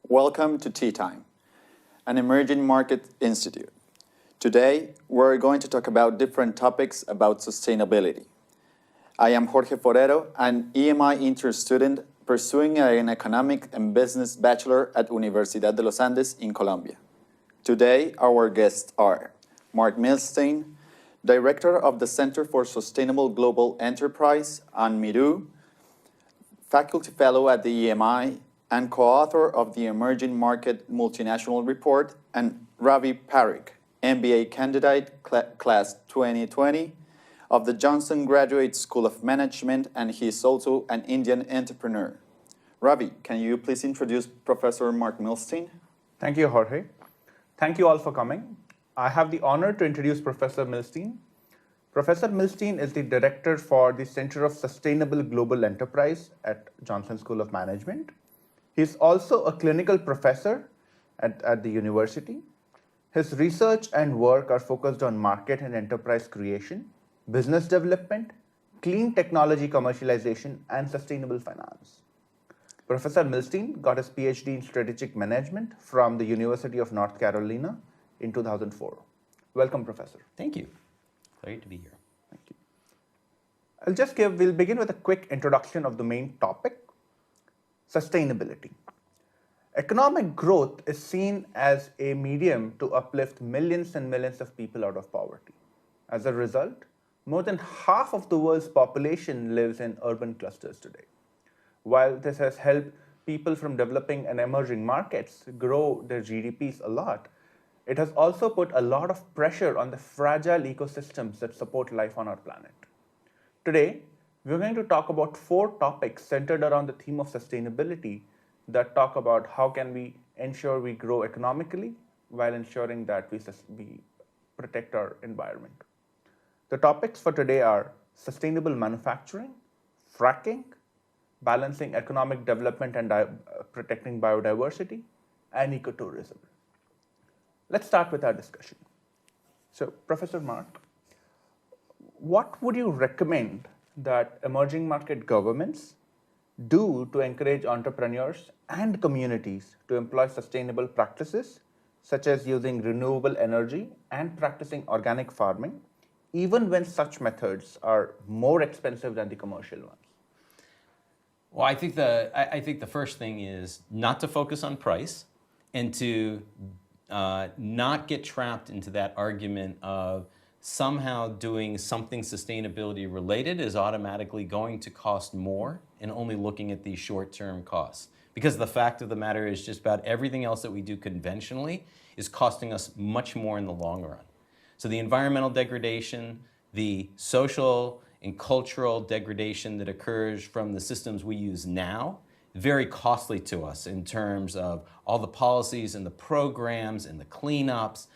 Welcome to Tea Time, an emerging market institute. Today, we're going to talk about different topics about sustainability. I am Jorge Forero, an EMI intern student pursuing an economic and business bachelor at Universidad de los Andes in Colombia. Today, our guests are Mark Milstein, Director of the Center for Sustainable Global Enterprise, and Miroux, Faculty Fellow at the EMI and co-author of the Emerging Market Multinational Report, and Ravi Parikh, MBA candidate, class 2020, of the Johnson Graduate School of Management, and he is also an Indian entrepreneur. Ravi, can you please introduce Professor Mark Milstein? Thank you, Jorge. Thank you all for coming. I have the honor to introduce Professor Milstein. Professor Milstein is the Director for the Center of Sustainable Global Enterprise at Johnson School of Management. He's also a clinical professor at the university. His research and work are focused on market and enterprise creation, business development, clean technology commercialization, and sustainable finance. Professor Milstein got his PhD in strategic management from the University of North Carolina in 2004. Welcome, Professor. Thank you. Great to be here. Thank you. We'll begin with a quick introduction of the main topic, sustainability. Economic growth is seen as a medium to uplift millions and millions of people out of poverty. As a result, more than half of the world's population lives in urban clusters today. While this has helped people from developing and emerging markets grow their GDPs a lot, it has also put a lot of pressure on the fragile ecosystems that support life on our planet. Today, we're going to talk about 4 topics centered around the theme of sustainability that talk about how can we ensure we grow economically while ensuring that we protect our environment. The topics for today are sustainable manufacturing, fracking, balancing economic development and protecting biodiversity, and ecotourism. Let's start with our discussion. So, Professor Mark, what would you recommend that emerging market governments do to encourage entrepreneurs and communities to employ sustainable practices, such as using renewable energy and practicing organic farming, even when such methods are more expensive than the commercial ones? Well, I think the first thing is not to focus on price and to not get trapped into that argument of somehow doing something sustainability related is automatically going to cost more and only looking at these short-term costs. Because the fact of the matter is just about everything else that we do conventionally is costing us much more in the long run. So the environmental degradation, the social and cultural degradation that occurs from the systems we use now, very costly to us in terms of all the policies and the programs and the cleanups.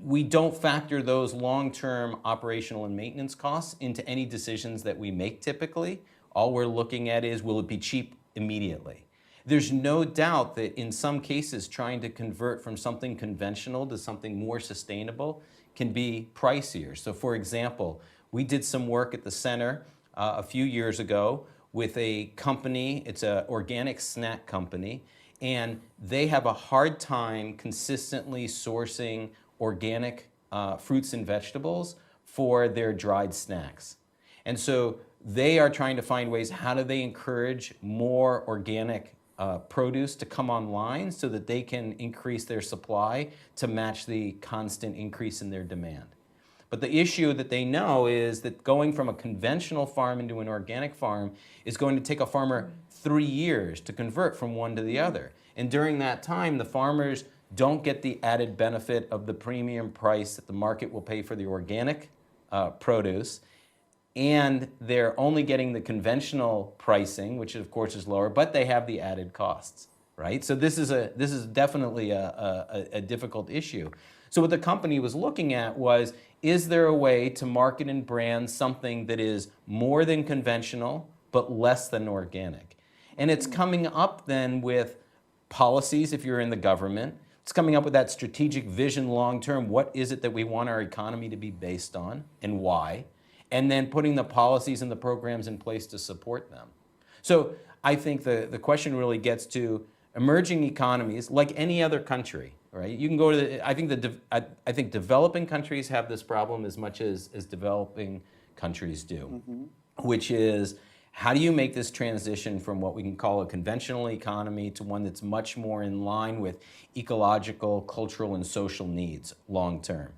We don't factor those long-term operational and maintenance costs into any decisions that we make typically. All we're looking at is, will it be cheap immediately? There's no doubt that in some cases, trying to convert from something conventional to something more sustainable can be pricier. So for example, we did some work at the center a few years ago with a company, it's an organic snack company, and they have a hard time consistently sourcing organic fruits and vegetables for their dried snacks. And so they are trying to find ways, how do they encourage more organic produce to come online so that they can increase their supply to match the constant increase in their demand. But the issue that they know is that going from a conventional farm into an organic farm is going to take a farmer 3 years to convert from one to the other. And during that time, the farmers don't get the added benefit of the premium price that the market will pay for the organic produce, and they're only getting the conventional pricing, which of course is lower, but they have the added costs, right? So this is definitely a difficult issue. So what the company was looking at was, is there a way to market and brand something that is more than conventional, but less than organic? And it's coming up then with policies if you're in the government. It's coming up with that strategic vision long-term. What is it that we want our economy to be based on and why? And then putting the policies and the programs in place to support them. So I think the question really gets to, emerging economies, like any other country, right? You can go to the, I think developing countries have this problem as much as developing countries do, which is how do you make this transition from what we can call a conventional economy to one that's much more in line with ecological, cultural, and social needs long term?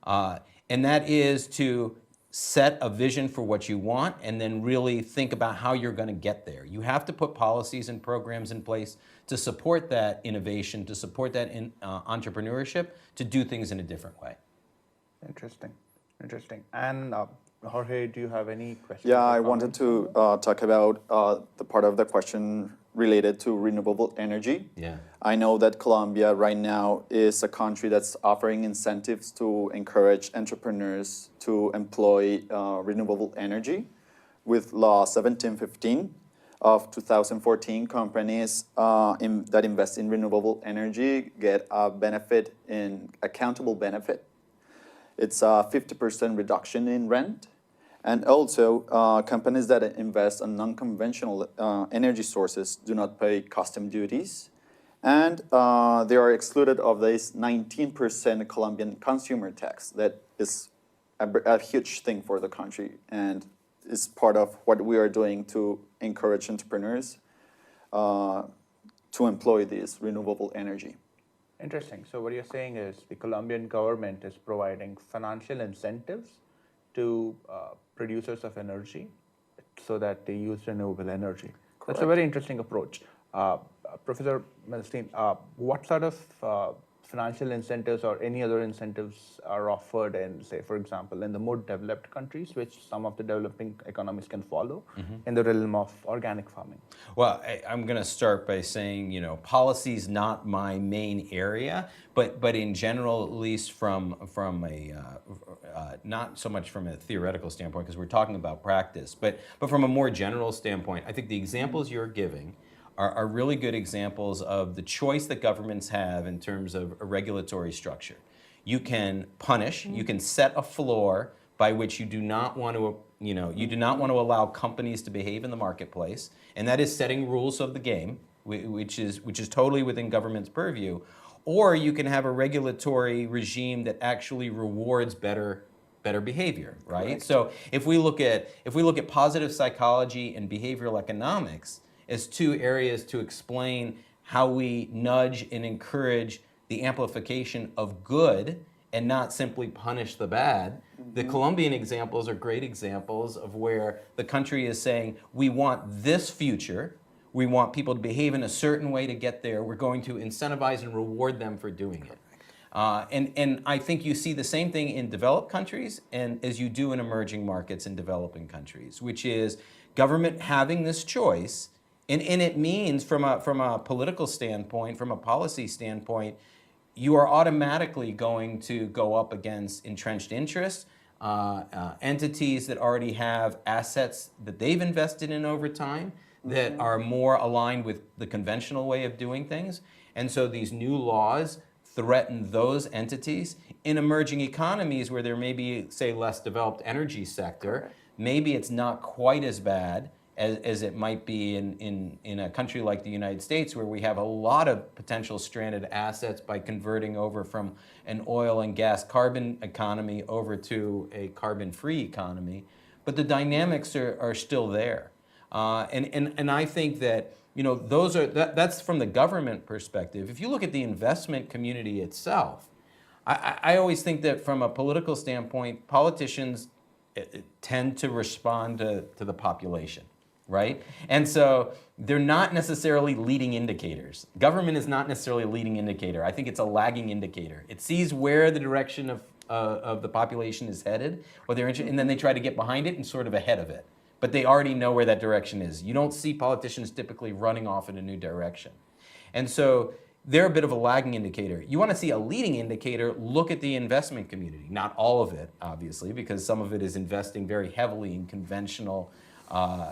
And that is to set a vision for what you want and then really think about how you're going to get there. You have to put policies and programs in place to support that innovation, to support that entrepreneurship, to do things in a different way. Interesting. And Jorge, do you have any questions? Yeah, I wanted to talk about the part of the question related to renewable energy. Yeah. I know that Colombia right now is a country that's offering incentives to encourage entrepreneurs to employ renewable energy. With Law 1715 of 2014, companies that invest in renewable energy get a benefit, in accountable benefit. It's a 50% reduction in rent. And also, companies that invest in non-conventional energy sources do not pay custom duties. And they are excluded of this 19% Colombian consumer tax that is a huge thing for the country and is part of what we are doing to encourage entrepreneurs to employ this renewable energy. Interesting. So what you're saying is the Colombian government is providing financial incentives to producers of energy so that they use renewable energy. Correct. That's a very interesting approach. Professor Milstein, what sort of financial incentives or any other incentives are offered in, say, for example, in the more developed countries, which some of the developing economies can follow, in the realm of organic farming? Well, I'm going to start by saying, policy is not my main area, but in general, at least from a not so much from a theoretical standpoint, because we're talking about practice, but from a more general standpoint, I think the examples you're giving are really good examples of the choice that governments have in terms of a regulatory structure. You can punish, you can set a floor by which you do not want to, you do not want to allow companies to behave in the marketplace, and that is setting rules of the game, which is totally within government's purview. Or you can have a regulatory regime that actually rewards better behavior, right? Correct. So if we look at positive psychology and behavioral economics as two areas to explain how we nudge and encourage the amplification of good and not simply punish the bad. The Colombian examples are great examples of where the country is saying, we want this future, we want people to behave in a certain way to get there, we're going to incentivize and reward them for doing it. And I think you see the same thing in developed countries and as you do in emerging markets in developing countries, which is government having this choice. And it means from a political standpoint, from a policy standpoint, you are automatically going to go up against entrenched interests, entities that already have assets that they've invested in over time that are more aligned with the conventional way of doing things. And so these new laws threaten those entities. In emerging economies where there may be, say, less developed energy sector, maybe it's not quite as bad as it might be in a country like the United States, where we have a lot of potential stranded assets by converting over from an oil and gas carbon economy over to a carbon-free economy. But the dynamics are still there. And I think that that's from the government perspective. If you look at the investment community itself, I always think that from a political standpoint, politicians tend to respond to the population. Right? And so they're not necessarily leading indicators. Government is not necessarily a leading indicator. I think it's a lagging indicator. It sees where the direction of the population is headed, and then they try to get behind it and sort of ahead of it. But they already know where that direction is. You don't see politicians typically running off in a new direction. And so they're a bit of a lagging indicator. You want to see a leading indicator, look at the investment community. Not all of it, obviously, because some of it is investing very heavily in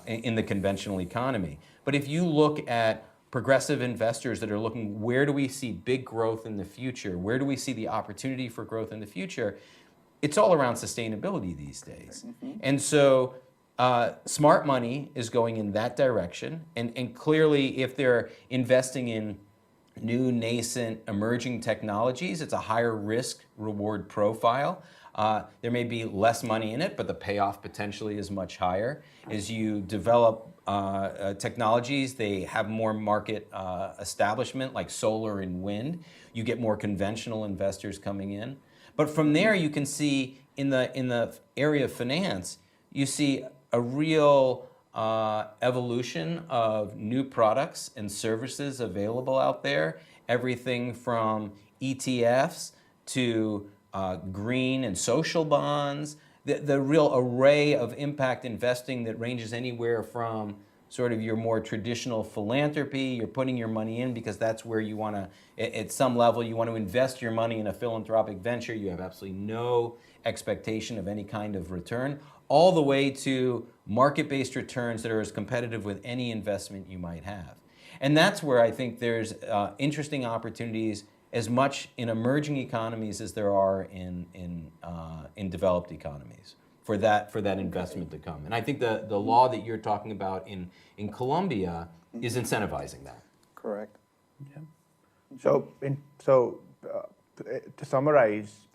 in the conventional economy. But if you look at progressive investors that are looking, where do we see big growth in the future? Where do we see the opportunity for growth in the future? It's all around sustainability these days. And so smart money is going in that direction. And clearly, if they're investing in new, nascent, emerging technologies. It's a higher risk reward profile. There may be less money in it, but the payoff potentially is much higher. As you develop technologies, they have more market establishment, like solar and wind. You get more conventional investors coming in. But from there, you can see in the area of finance, you see a real evolution of new products and services available out there. Everything from ETFs to green and social bonds, the real array of impact investing that ranges anywhere from sort of your more traditional philanthropy, you're putting your money in because that's where you want to, at some level, you want to invest your money in a philanthropic venture. You have absolutely no expectation of any kind of return, all the way to market-based returns that are as competitive with any investment you might have. And that's where I think there's interesting opportunities as much in emerging economies as there are in developed economies for that investment to come. And I think the law that you're talking about in Colombia is incentivizing that. Correct. Yeah. So to summarize,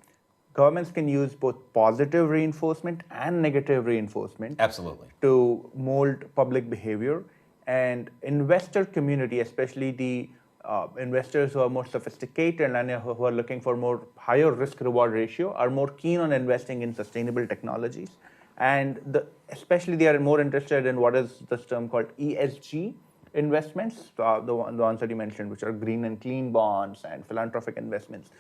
governments can use both positive reinforcement and negative reinforcement. Absolutely. To mold public behavior, and investor community, especially the investors who are more sophisticated and who are looking for more higher risk reward ratio, are more keen on investing in sustainable technologies, and especially they are more interested in what is this term called ESG investments, the ones that you mentioned, which are green and clean bonds and philanthropic investments.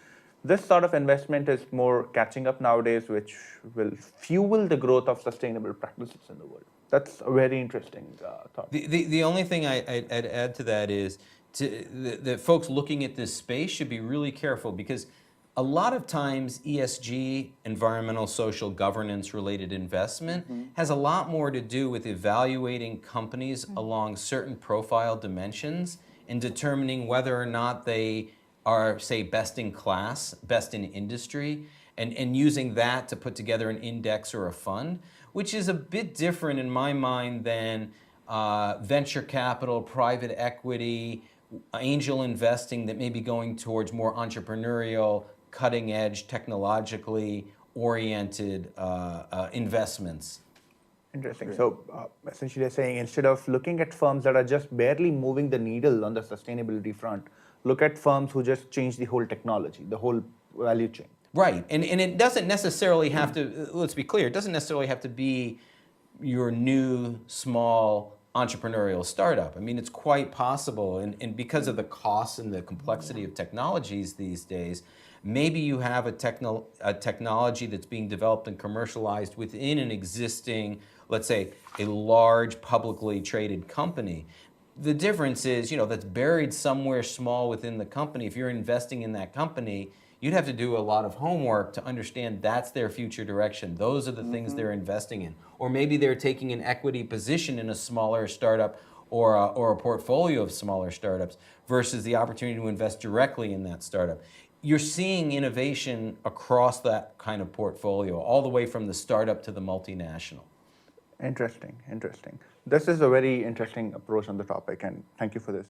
This sort of investment is more catching up nowadays, which will fuel the growth of sustainable practices in the world. That's a very interesting thought. The only thing I'd add to that is the folks looking at this space should be really careful, because a lot of times ESG, environmental, social, governance related investment, has a lot more to do with evaluating companies along certain profile dimensions and determining whether or not they are, say, best in class, best in industry, and using that to put together an index or a fund, which is a bit different in my mind than venture capital, private equity, angel investing that may be going towards more entrepreneurial, cutting edge, technologically oriented investments. Interesting. So essentially they're saying, instead of looking at firms that are just barely moving the needle on the sustainability front, look at firms who just change the whole technology, the whole value chain. Right, and it doesn't necessarily have to, let's be clear, it doesn't necessarily have to be your new, small, entrepreneurial startup. I mean, it's quite possible, and because of the costs and the complexity of technologies these days, maybe you have a technology that's being developed and commercialized within an existing, let's say, a large publicly traded company. The difference is, that's buried somewhere small within the company. If you're investing in that company, you'd have to do a lot of homework to understand that's their future direction. Those are the things they're investing in. Or maybe they're taking an equity position in a smaller startup or a portfolio of smaller startups versus the opportunity to invest directly in that startup. You're seeing innovation across that kind of portfolio, all the way from the startup to the multinational. Interesting. This is a very interesting approach on the topic, and thank you for this.